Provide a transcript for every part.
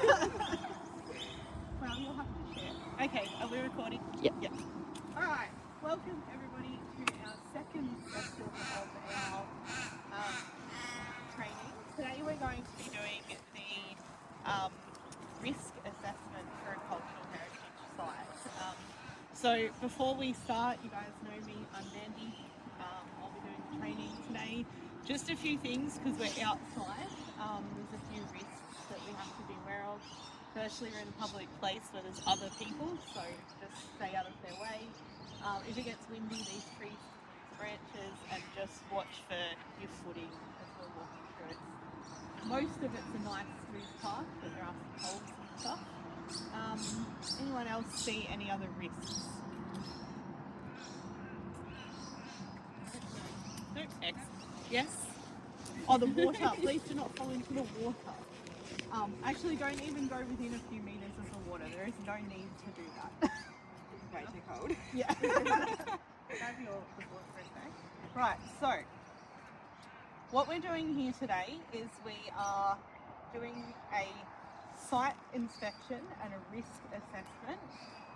Well, you'll have to share. Okay, are we recording? Yep. Yep. Alright, welcome everybody to our second session of our training. Today we're going to be doing the risk assessment for a cultural heritage site. So before we start, you guys know me, I'm Mandy. I'll be doing the training today. Just a few things because we're outside. There's a few risks that we have to be aware of. Firstly, we're in a public place where there's other people, so just stay out of their way. If it gets windy, these trees can lose branches, and just watch for your footing as we're walking through it. Most of it's a nice smooth path, but there are some holes and stuff. Anyone else see any other risks? No? Excellent. Yes? Oh, the water. Please do not fall into the water. Actually, don't even go within a few meters of the water. There is no need to do that. It's way too cold. Yeah. Grab your board for a sec. Right, so what we're doing here today is we are doing a site inspection and a risk assessment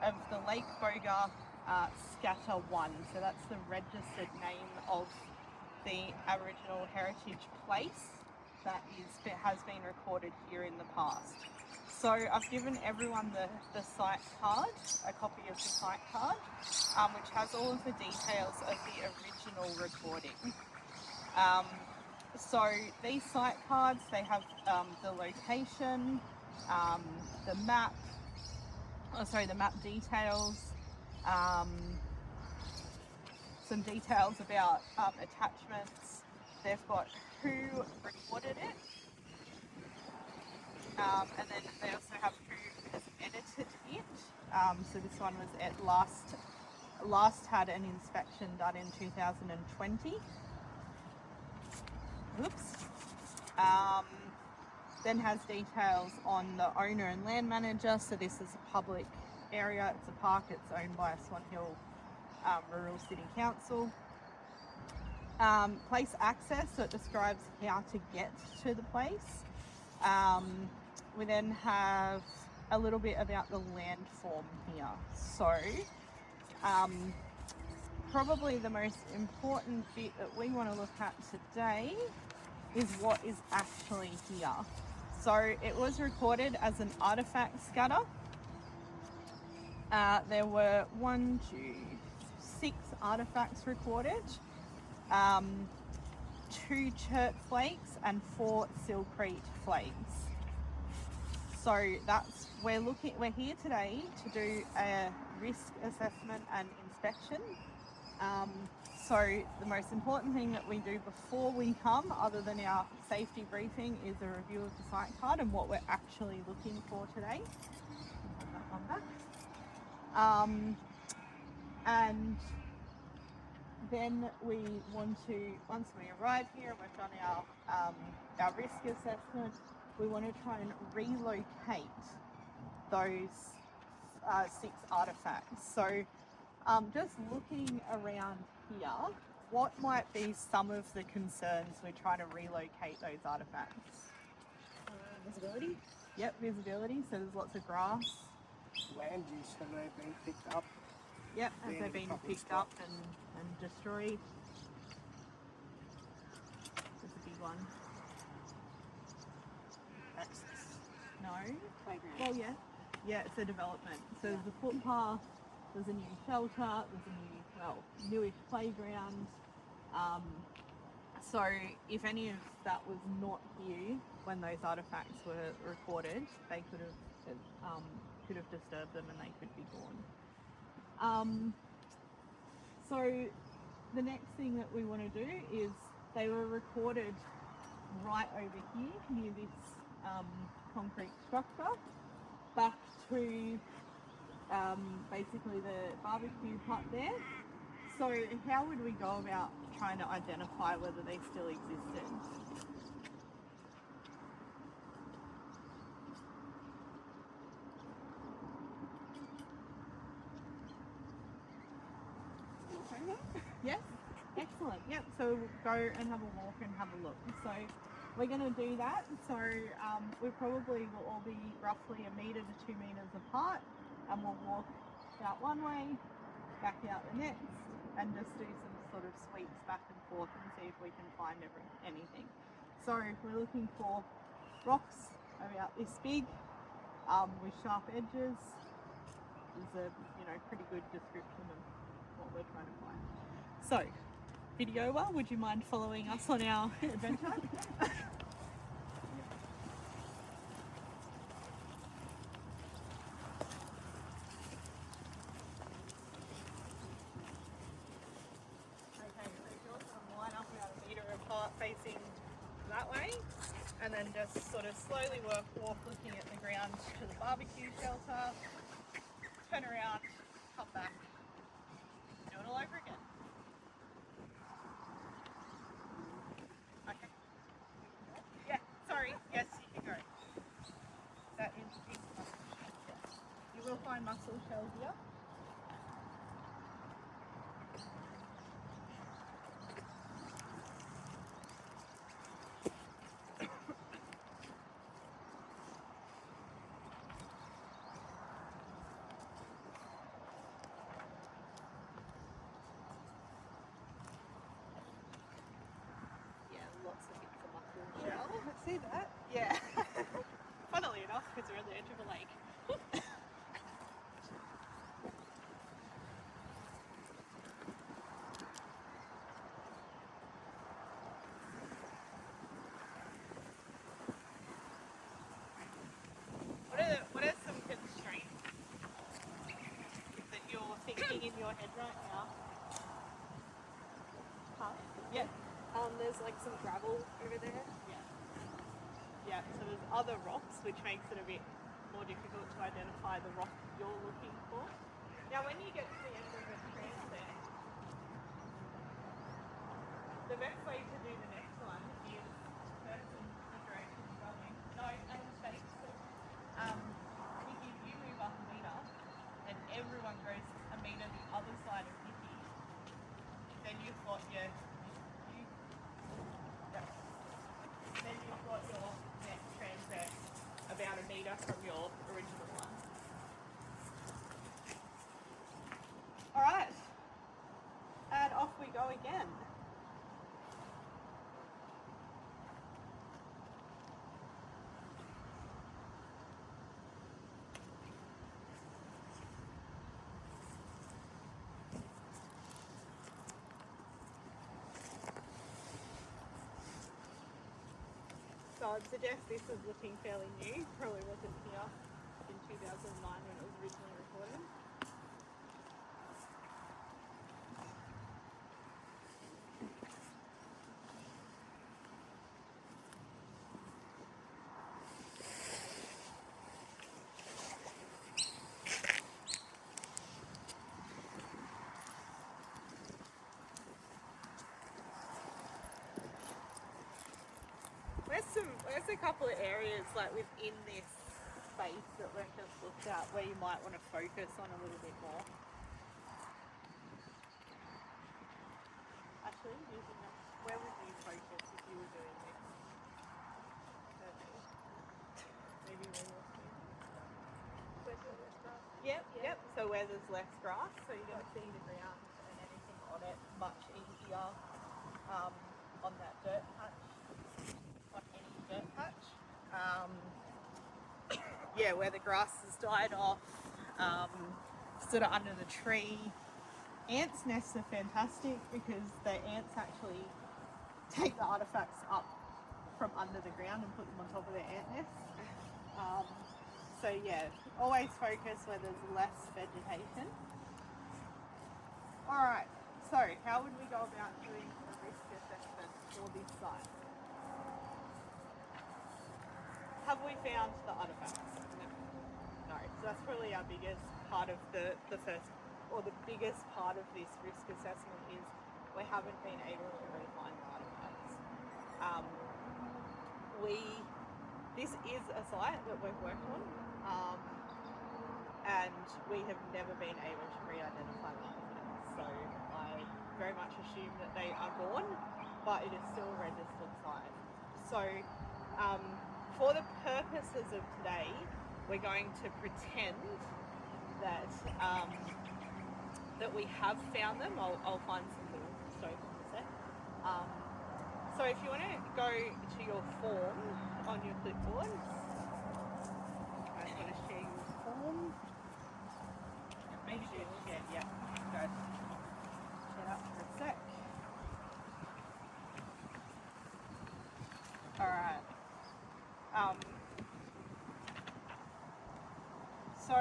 of the Lake Boga Scatter 1. So that's the registered name of the Aboriginal heritage place that has been recorded here in the past. So I've given everyone the site card, a copy of the site card, which has all of the details of the original recording. So these site cards, they have the location, the map details, some details about attachments. They've got who recorded it, and then they also have who has edited it. So this one was at last had an inspection done in 2020. Oops. Then has details on the owner and land manager. So this is a public area. It's a park. It's owned by Swan Hill Rural City Council. Place access, so it describes how to get to the place. We then have a little bit about the land form here. So probably the most important bit that we want to look at today is what is actually here. So it was recorded as an artifact scatter. There were 6 artifacts recorded, 2 chert flakes and 4 silkrete flakes. So we're here today to do a risk assessment and inspection. So the most important thing that we do before we come, other than our safety briefing, is a review of the site card and what we're actually looking for today. Put that one back. And then we want to, once we arrive here and we've done our risk assessment, we want to try and relocate those 6 artifacts. So just looking around here, what might be some of the concerns we're trying to relocate those artifacts? Visibility? Yep, visibility, so there's lots of grass. Land use, have they been picked up? Yep, have they been picked up and destroyed? There's a big one. Access. No? Playground. Well, yeah. Yeah, it's a development. So there's a footpath, there's a new shelter, there's a newish playground. So if any of that was not here when those artifacts were recorded, they could have disturbed them and they could be gone. So the next thing that we want to do is they were recorded right over here near this concrete structure, back to basically the barbecue hut there. So how would we go about trying to identify whether they still existed? Yes? Excellent. Yep, so go and have a walk and have a look. So we're going to do that. So we probably will all be roughly 1 metre to 2 metres apart, and we'll walk out one way, back out the next, and just do some sort of sweeps back and forth and see if we can find anything. So we're looking for rocks about this big with sharp edges. Is a pretty good description of what we're trying to find. So, videoer, would you mind following us on our adventure? Facing that way, and then just sort of slowly walk looking at the ground to the barbecue shelter, turn around, come back, do it all over again. Okay. Yeah, sorry, yes, you can go. That is big muscle shell. Yes. You will find mussel shell here. Lots of bits of mussel shell. I see that. Yeah. Funnily enough, because we're on the edge of a lake. What are some constraints that you're thinking in your head right now? Huh? Yeah. There's like some gravel over there. Yeah. Yeah, so there's other rocks, which makes it a bit more difficult to identify the rock you're looking for. Now, when you get to the end of the transect, the best way to do the next one is first in the direction you're going. No, and mistakes. If you move up a metre and everyone goes a metre the other side of Hippie, then you've got your next transect about a metre from your original one. Alright, and off we go again. So I'd suggest this is looking fairly new. Probably wasn't here in 2009 when it was originally recorded. There's a couple of areas like within this space that we've just looked at where you might want to focus on a little bit more. Actually, using that, where would you focus if you were doing this? Maybe where you're standing? Yep. So where there's less grass, so you're going to see the ground and anything on it much easier on that dirt patch. Dirt patch. Where the grass has died off, sort of under the tree. Ants' nests are fantastic because the ants actually take the artifacts up from under the ground and put them on top of their ant nests. Always focus where there's less vegetation. Alright, so how would we go about doing a risk assessment for this site? Have we found the artifacts? No. So that's probably our biggest part of the first, or the biggest part of this risk assessment is we haven't been able to really find the artifacts. This is a site that we've worked on, and we have never been able to re-identify the artifacts. So I very much assume that they are gone, but it is still a registered site. So for the purposes of today, we're going to pretend that that we have found them. I'll find some little stones in a sec. So if you want to go to your form on your clipboard, I just want to share your form. Maybe do it again, yeah. Go. Shut up for a sec. Alright. So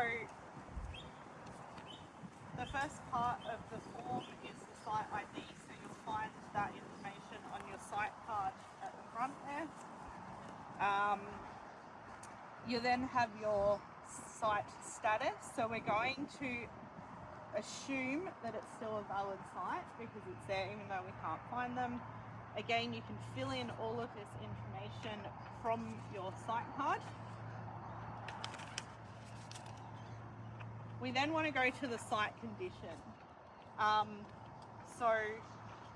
the first part of the form is the site ID, so you'll find that information on your site card at the front there. You then have your site status, so we're going to assume that it's still a valid site because it's there even though we can't find them. Again, you can fill in all of this information from your site card. We then want to go to the site condition. So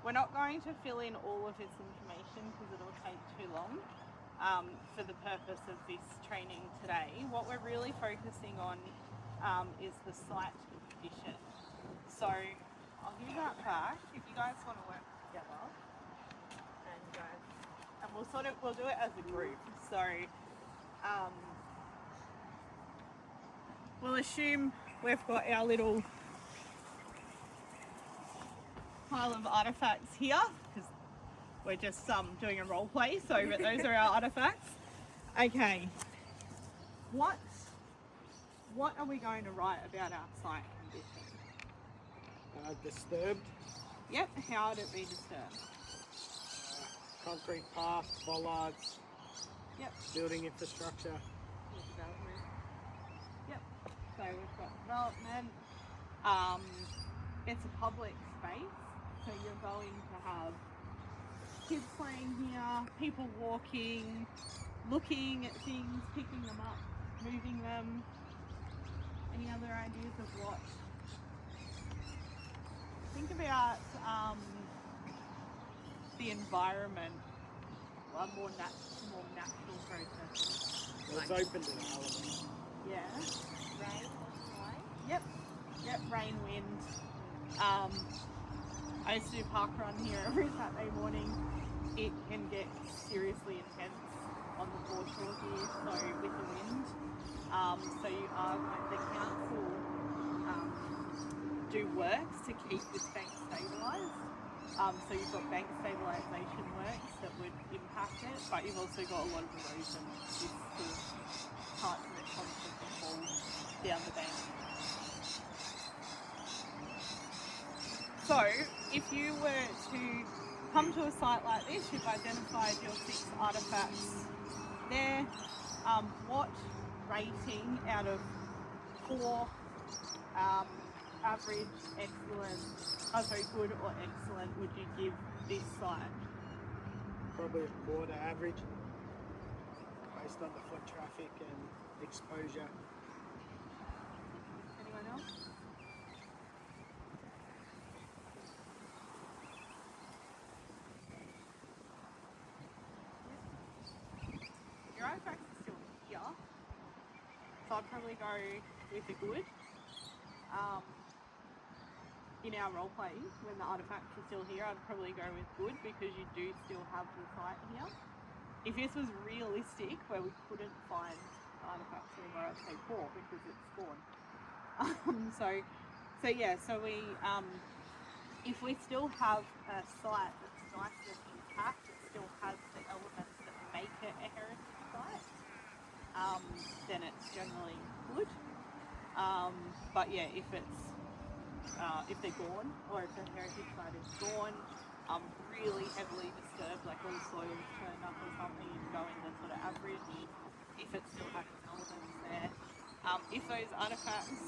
we're not going to fill in all of this information because it'll take too long for the purpose of this training today. What we're really focusing on is the site condition. So I'll give that back if you guys want to work together, and we'll do it as a group. So we'll assume we've got our little pile of artifacts here because we're just doing a role play, so those are our artifacts. Okay, what are we going to write about our site condition? Disturbed. Yep, how would it be disturbed? Concrete path, bollards. Yep. Building infrastructure. Development. Yep. So we've got development. It's a public space, so you're going to have kids playing here, people walking, looking at things, picking them up, moving them. Any other ideas of what? Think about the environment, more natural processes. Well, it's open to the elements. Yeah. Rain, light. Yep, rain, wind. I used to do park run here every Saturday morning. It can get seriously intense on the foreshore here, so with the wind. So you are going, the council do works to keep this bank stabilised. So you've got bank stabilisation works that would impact it, but you've also got a lot of erosion. This sort of parts of it constantly fall down the bank. So if you were to come to a site like this, you've identified your 6 artefacts there. What rating out of 4 average, excellent, good or excellent would you give this site? Probably a quarter average, based on the foot traffic and exposure. Anyone else? Your artifacts are still here, so I'd probably go with the good. In our role play, when the artifacts are still here, I'd probably go with good because you do still have the site here. If this was realistic, where we couldn't find the artifacts anymore, I'd say poor because it's gone. So we, if we still have a site that's nice and intact, it still has the elements that make it a heritage site, then it's generally good. But yeah, if they're gone, or if the heritage site is gone, really heavily disturbed, like all the soil's turned up or something, you go in the sort of average. If it still has elements there, if those artifacts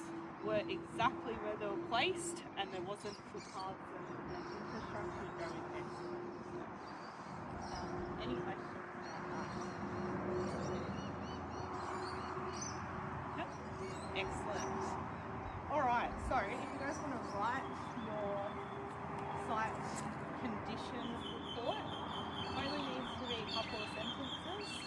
were exactly where they were placed and there wasn't footpaths and infrastructure, you go in excellent. So, any questions about that? Yep. Excellent. Alright, so if you guys want to write your site condition report, it only needs to be a couple of sentences.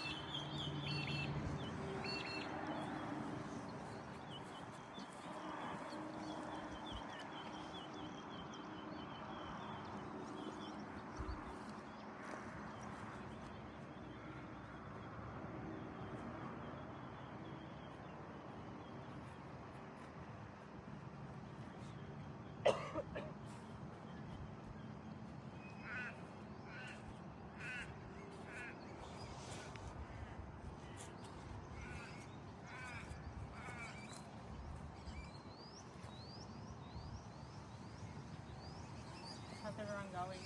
How's everyone going?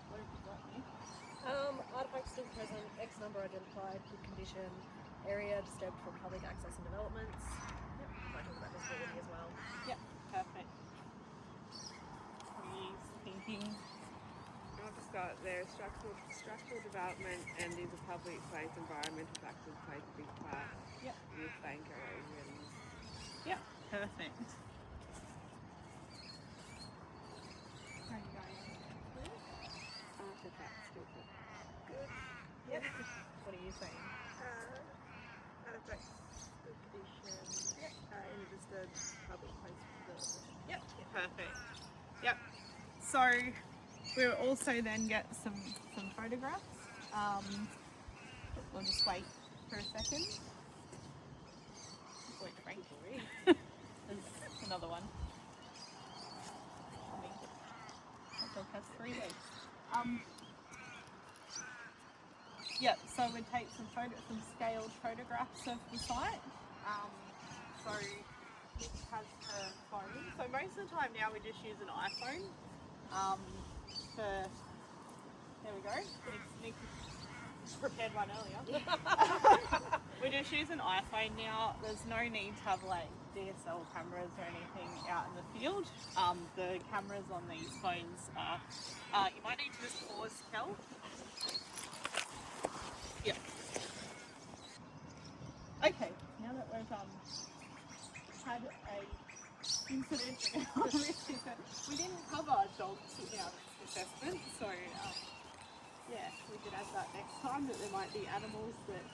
What have you got here? Artifacts still present, X number identified, good condition, area disturbed for public access and developments. Yep, might talk about visibility as well. Yep, perfect. What are you thinking? I've just got there structural development and is a public place, environmental factors plays a big part. Yep. Youth bank erosion. Yep, perfect. How are you going? Artifacts still good. Yep. What are you saying? Artifacts good condition. Yep. And just a public place development. Yep, perfect. Yep. So we'll also then get some photographs. We'll just wait for a second. Wait, Frank. There's another one. That dog has 3 legs. Yep, so we'd take some scaled photographs of the site. So Nick has her phone. So most of the time now we just use an iPhone. There we go. Nick prepared one earlier. We just use an iPhone now. There's no need to have like DSL cameras or anything out in the field. The cameras on these phones are. You might need to just pause, Kel. Yeah. Okay. Now that we've had a incident in our risk assessment, we didn't cover dogs in our risk assessment, so yeah, we could add that next time that there might be animals that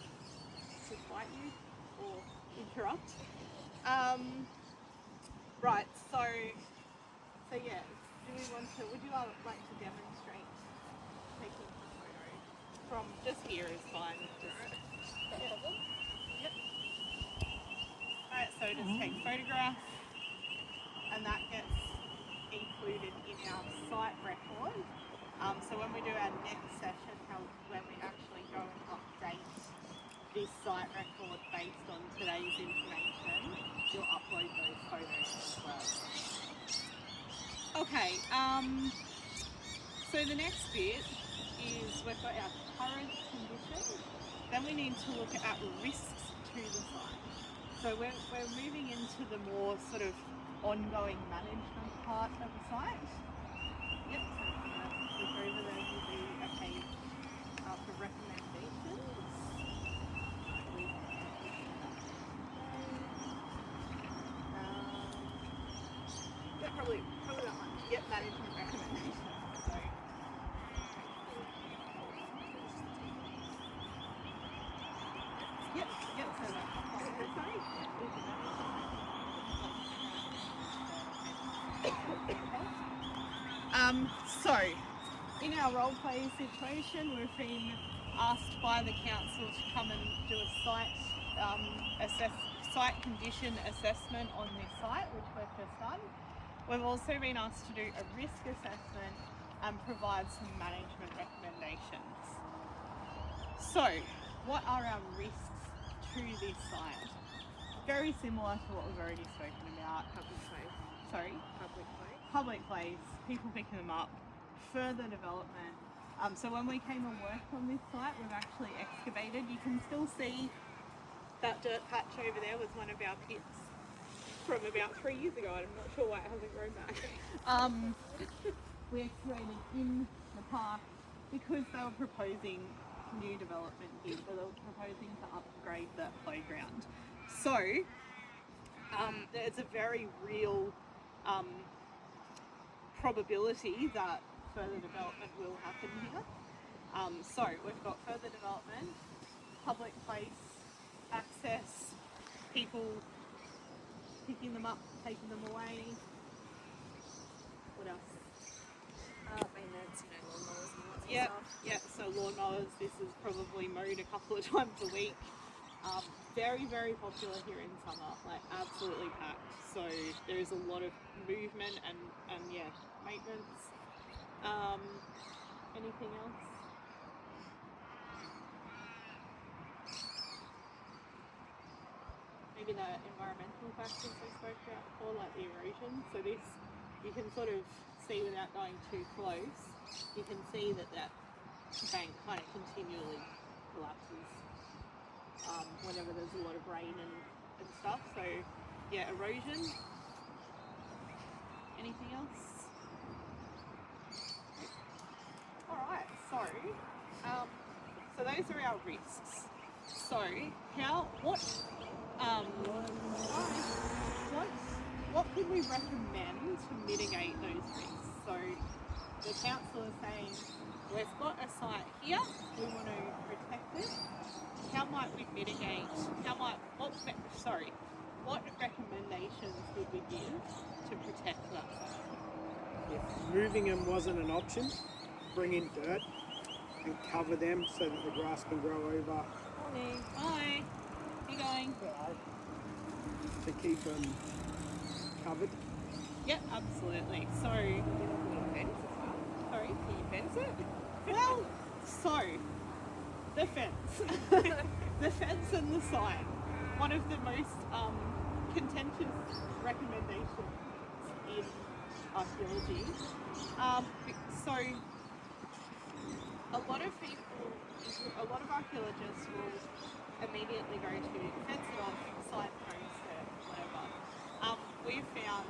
could bite you or interrupt. Right. So yeah. Would you like to demonstrate taking a photo from just here is fine. Yep. Alright, so just take a photograph and that gets included in our site record. So when we do our next session, when we actually go and update this site record based on today's information, you'll upload those photos as well. Okay, so the next bit is we've got our current condition, then we need to look at risks to the site. So we're moving into the more sort of ongoing management part of the site. Yep, so I'm going to look over there and do a page for recommendations. Yeah, probably that one. Yep, management recommendations. So, yep, so that. So, in our role play situation, we've been asked by the council to come and do a site condition assessment on this site, which we've just done. We've also been asked to do a risk assessment and provide some management recommendations. So, what are our risks to this site? Very similar to what we've already spoken about. Public place. Sorry? Public place. Public place, people picking them up, further development. So when we came and worked on this site, we've actually excavated. You can still see that dirt patch over there was one of our pits from about 3 years ago. I'm not sure why it hasn't grown back. We excavated in the park because they were proposing new development here. So they were proposing to upgrade that playground. So it's a very real probability that further development will happen here. So we've got further development, public place, access, people picking them up, taking them away. What else? Maintenance, lawnmowers and all that sort Yep, of stuff. yep. So lawnmowers, this is probably mowed a couple of times a week. Very, very popular here in summer, like absolutely packed. So there is a lot of movement and yeah, maintenance. Anything else? Maybe the environmental factors we spoke about before, like the erosion. So this, you can sort of see without going too close, you can see that bank kind of continually collapses whenever there's a lot of rain and stuff. So yeah, erosion. Anything else? Alright, so those are our risks. So what can we recommend to mitigate those risks? So the council is saying, we've got a site here, we want to protect it. How might we mitigate, what recommendations would we give to protect that site? If moving them wasn't an option, bring in dirt and cover them so that the grass can grow over Morning. Hi. How you going? to keep them covered. Yep, absolutely. So, Can you fence as well? sorry? Can you fence it? Well, so, the fence. The fence and the sign. One of the most contentious recommendations in archaeology. So, a lot of archaeologists will immediately go to fence it off, signpost it, whatever. We've found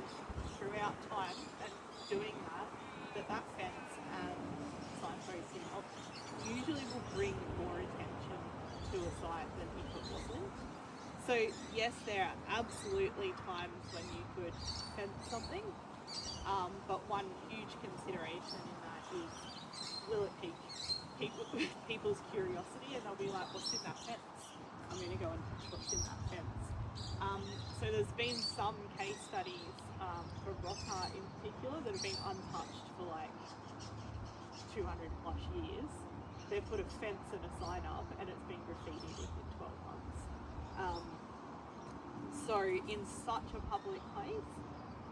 throughout time and doing that fence and signposting usually will bring more attention to a site than if it wasn't. So yes, there are absolutely times when you could fence something, but one huge consideration in that is, will it pique people's curiosity, and they'll be like, what's in that fence? I'm going to go and touch what's in that fence. So there's been some case studies for rock art in particular that have been untouched for like 200 plus years. They've put a fence and a sign up and it's been graffitied within 12 months. So in such a public place,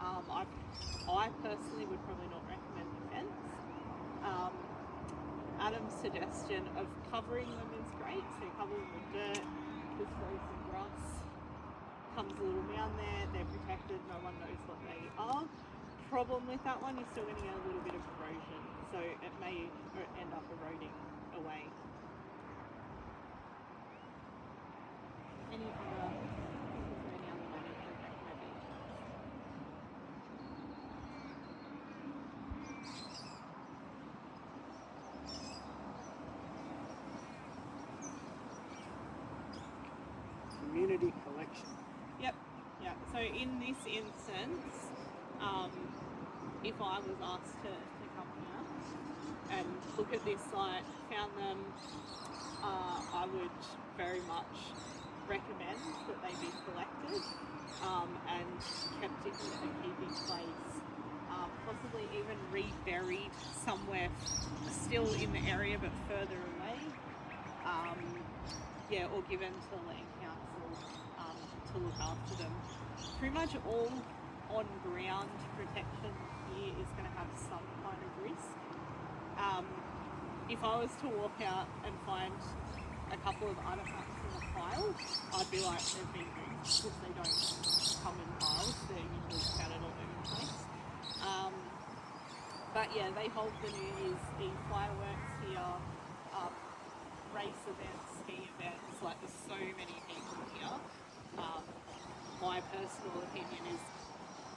I personally would probably not recommend the fence. Adam's suggestion of covering them is great. So cover them with dirt, just throw some grass, comes a little mound there, they're protected, no one knows what they are. Problem with that one, you're still going to get a little bit of erosion, so it may end up eroding away. Any other management recommendations? Community collection. Yep. So in this instance, if I was asked to come here and look at this site, found them, I would very much recommend that they be collected and kept in a keeping place, possibly even reburied somewhere still in the area but further away, or given to land council to look after them. Pretty much all on-ground protection here is going to have some kind of risk. If I was to walk out and find a couple of artifacts in a pile, I'd be like, they've been moved, because they don't come in piles, they're usually scattered all over the place. But yeah, they hold the New Year's Eve fireworks here, race events, ski events, like there's so many people here. My personal opinion is,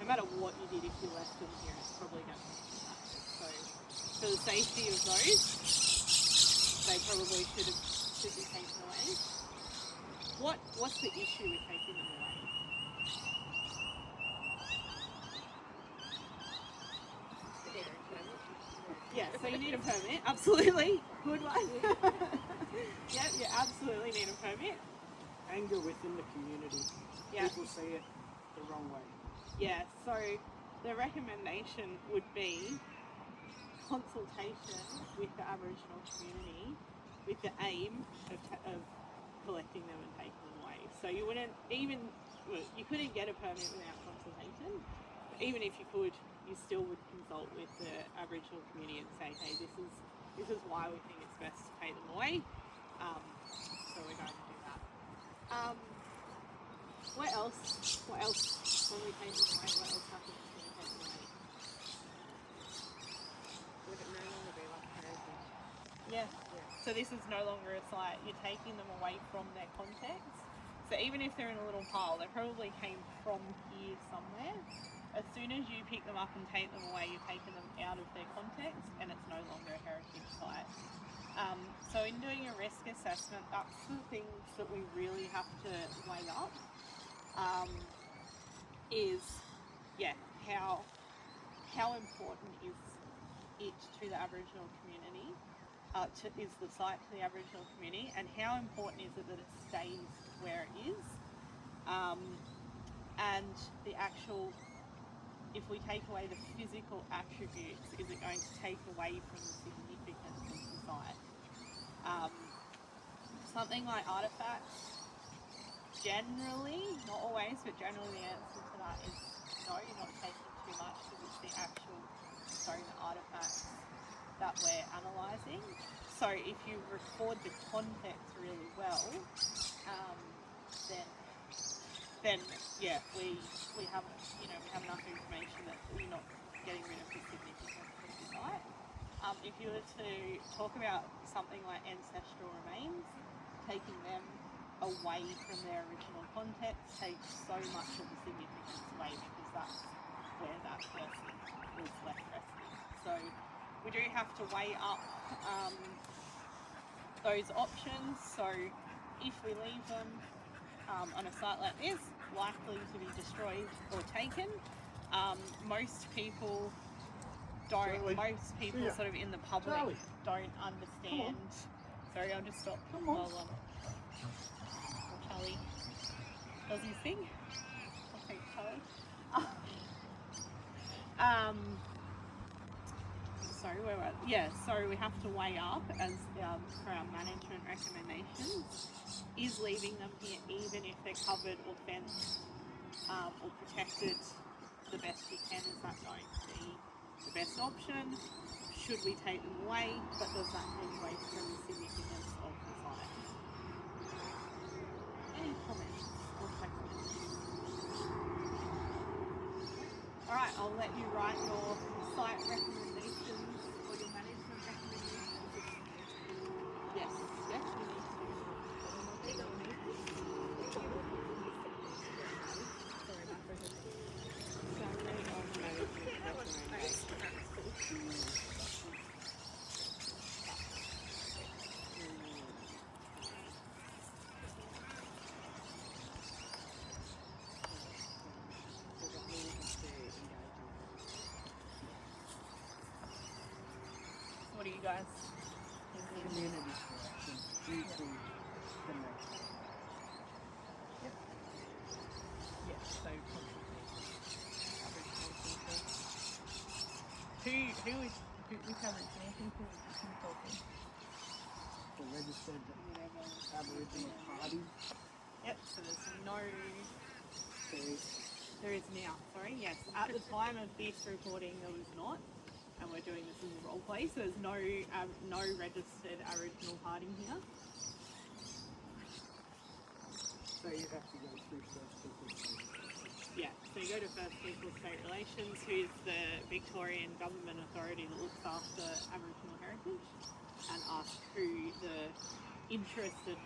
no matter what you did, if you left them here, it's probably going to be that. So for the safety of those, they probably should be taken away. What's the issue with taking them away? They're Yeah, so you need a permit, absolutely. Good one. Yeah, you absolutely need a permit. Anger within the community. Yeah. People see it the wrong way. Yeah, so the recommendation would be consultation with the Aboriginal community with the aim of collecting them and taking them away. So you wouldn't even, well, you couldn't get a permit without consultation. But even if you could, you still would consult with the Aboriginal community and say, hey, this is why we think it's best to take them away. So we're going to do that. What else? When we take them away, what else happens when we take them away? Would it no longer be like a heritage? Yeah. So this is no longer a site. You're taking them away from their context. So even if they're in a little pile, they probably came from here somewhere. As soon as you pick them up and take them away, you're taking them out of their context and it's no longer a heritage site. So in doing a risk assessment, that's the things that we really have to weigh up. How important is it to the Aboriginal community? Is the site to the Aboriginal community, and how important is it that it stays where it is? And the actual, if we take away the physical attributes, is it going to take away from the significance of the site? Something like artefacts, generally, not always, but generally the answer to that is no, you're not taking too much because it's the actual stone artefacts that we're analysing. So if you record the context really well, then yeah, we have enough information that you're not getting rid of the significance of the site. If you were to talk about something like ancestral remains, taking them away from their original context takes so much of the significance away because that's where that person was left resting. So we do have to weigh up those options. So if we leave them on a site like this, likely to be destroyed or taken. Most people sort of in the public don't understand. Sorry, I'll just stop while Charlie does his thing. I'll take Charlie. Sorry, where was it? Yeah, so we have to weigh up as for our management recommendations. Is leaving them here, even if they're covered or fenced or protected, the best we can? Is that going to be the best option? Should we take them away? But does that take away from the significance of the site? Any comments or questions? Alright, I'll let you write your site recommendations or your management recommendations. Yes, you need to. What do you guys think? Community correction into the next. Yeah, so which Aboriginal people are you consulting? The registered Aboriginal party. Yep, so there is now, sorry, yes. At the time of this recording there was not, and we're doing this as a role play, so there's no registered Aboriginal party here. So you have to go through First Peoples State. Yeah, so you go to First Peoples State Relations, who's the Victorian government authority that looks after Aboriginal heritage, and ask who the interested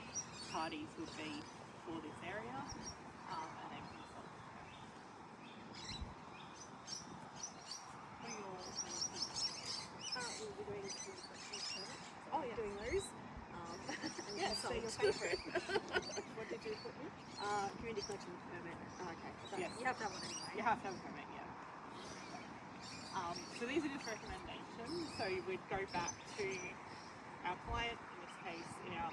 parties would be for this area, and then consult. What are your We'll be doing community collections permit. So doing those. And yes, so your consult. favourite. What did you put in? Community collection permit. Oh, okay. So Yes. you have to have one anyway. You have to have a permit, yeah. So these are just recommendations. So we'd go back to our client, in this case, in our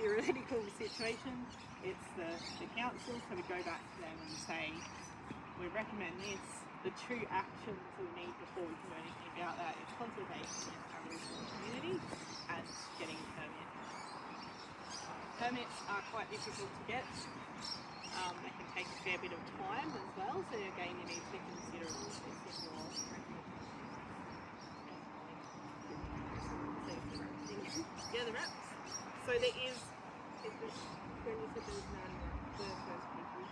theoretical situation, it's the council. So we go back to them and say, we recommend this. The two actions we need before we can do anything about that is consultation with Aboriginal community and getting a permit. Permits are quite difficult to get. They can take a fair bit of time as well, so again you need to consider all this in your Yeah, the reps. So there is, when you said there was none, the first people.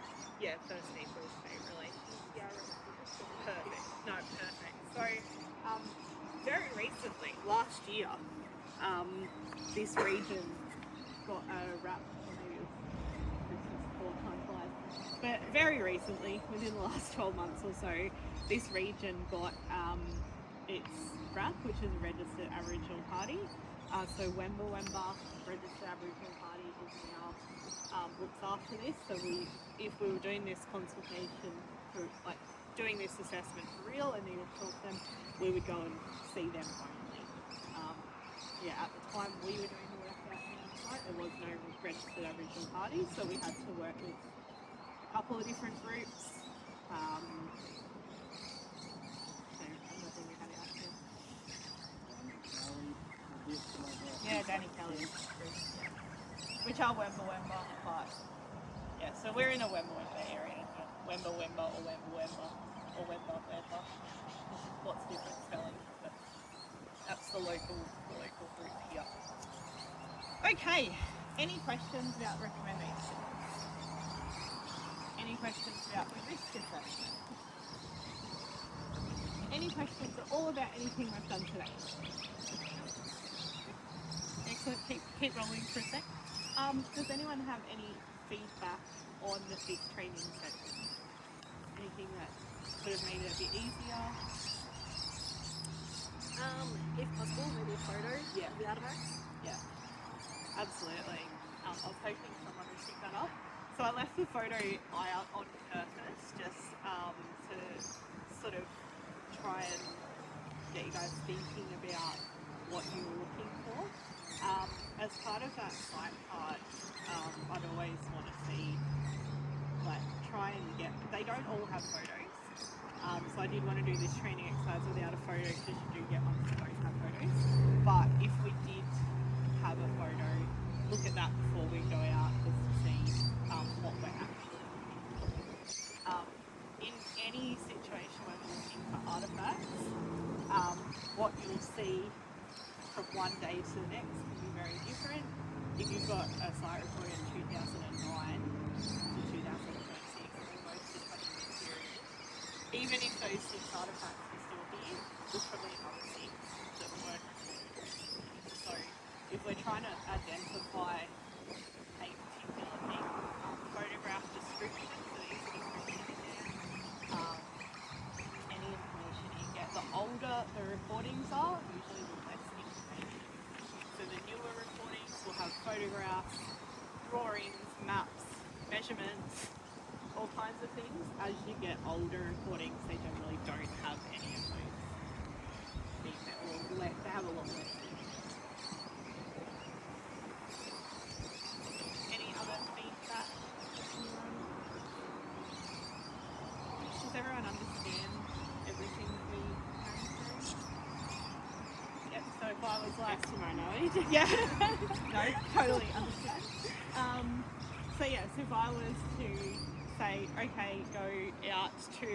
yeah, first name, first name relation. Yeah, Perfect. No, perfect. So, very recently, last year, this region got a rap, maybe it was Christmas before time flies, but very recently, within the last 12 months or so, this region got its RAP, which is a Registered Aboriginal Party. So Wemba Registered Aboriginal Party is now looks after this. So if we were doing this consultation for like doing this assessment for real and needed to talk to them, we would go and see them only. At the time we were doing the work out on our site, there was no registered Aboriginal party, so we had to work with a couple of different groups. So I'm not thinking we had it out there. Yeah, Danny Kelly. Yeah. Which are Wemba, but yeah, so we're in a Wemba area. Wemba or Wemba. Lots of different spelling, but that's the local group here. Okay, any questions about recommendations? Any questions about the risk assessment? Any questions at all about anything we've done today? Excellent, keep rolling for a sec. Does anyone have any feedback on the FIC training session? Anything that could have made it a bit easier? If possible, maybe a photo of the artifacts. Yeah, absolutely. I was hoping someone would pick that up. So I left the photo out on purpose, just to sort of try and get you guys thinking about what you were looking for. As part of that site card, I'd always want to see, try and get, they don't all have photos. So I did want to do this training exercise without a photo because you do get ones that don't have photos. But if we did have a photo, look at that before we go out just to see what we're actually looking for. In any situation when we're looking for artifacts, what you'll see from one day to the next can be very different. If you've got a site report in 2009 to 2026, almost a 20-year period, even if those 6 artifacts are still here, there's probably another 6 that weren't. So if we're trying to identify a particular thing, photograph description, so there's description in there, any information you get. The older the recordings are, usually the less information. So the newer recordings will have photographs, drawings, maps, measurements, all kinds of things. As you get older recordings, they generally don't have any of those things. They have a lot less things. Any other feedback? Does everyone understand everything that we came through? Yep, so if I was like, to my knowledge. yeah, no, totally understand. So if I was to say, okay, go out to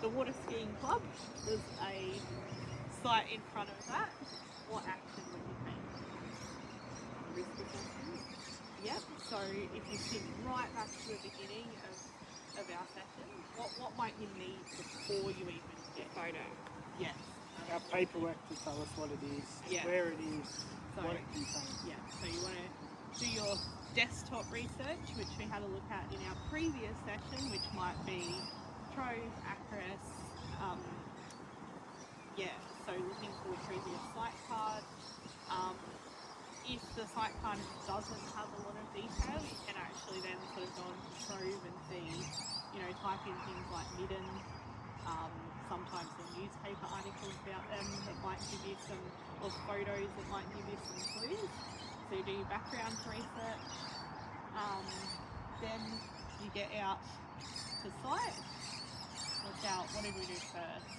the water skiing club, there's a site in front of that, what action would you take? Risk assessment. Yep, so if you think right back to the beginning of our session, what might you need before you even get Photo. Yes. Our paperwork to tell us what it is, where it is, So, what it contains. yeah, so you want to do your desktop research, which we had a look at in our previous session, which might be Trove, Acris, so looking for the previous site card. If the site card doesn't have a lot of detail, you can actually then sort of go on to Trove and see, type in things like Midden, sometimes the newspaper articles about them that might give you some, or photos that might give you some clues. So you do your background research, then you get out to site. What did we do first?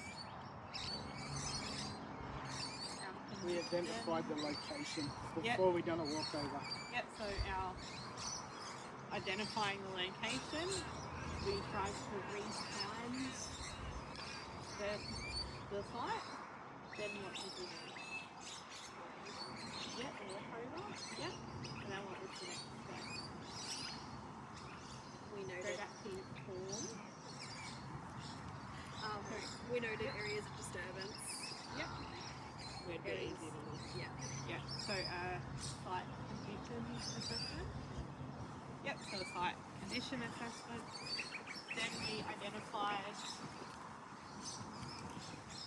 We identified the location Yep. before we done a walkover. Yep, so our identifying the location, we tried to re-find the site. Then what did we do? Yep, walkover. Yep. And then what was the next step? We Go noted, back to form. we noted areas of disturbance. Yep. We're Areas. easy to look. Yeah. Yeah, so site condition assessment. Yep, so a site condition assessment. Then we identified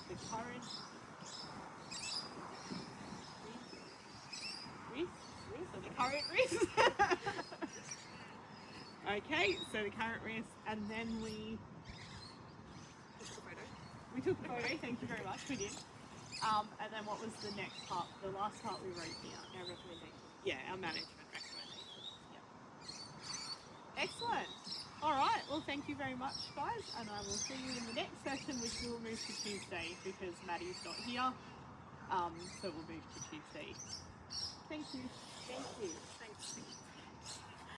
the current risk. So the current risk. Okay, so the current risk, and then we took the photo, thank you very much, we did. And then what was the next part? The last part we wrote down. Our recommendation. Yeah, our management recommendations. Yep. Excellent. All right. Well, thank you very much, guys, and I will see you in the next session, which will move to Tuesday because Maddie's not here. So we'll move to Tuesday. Thank you. Thank you. Thanks.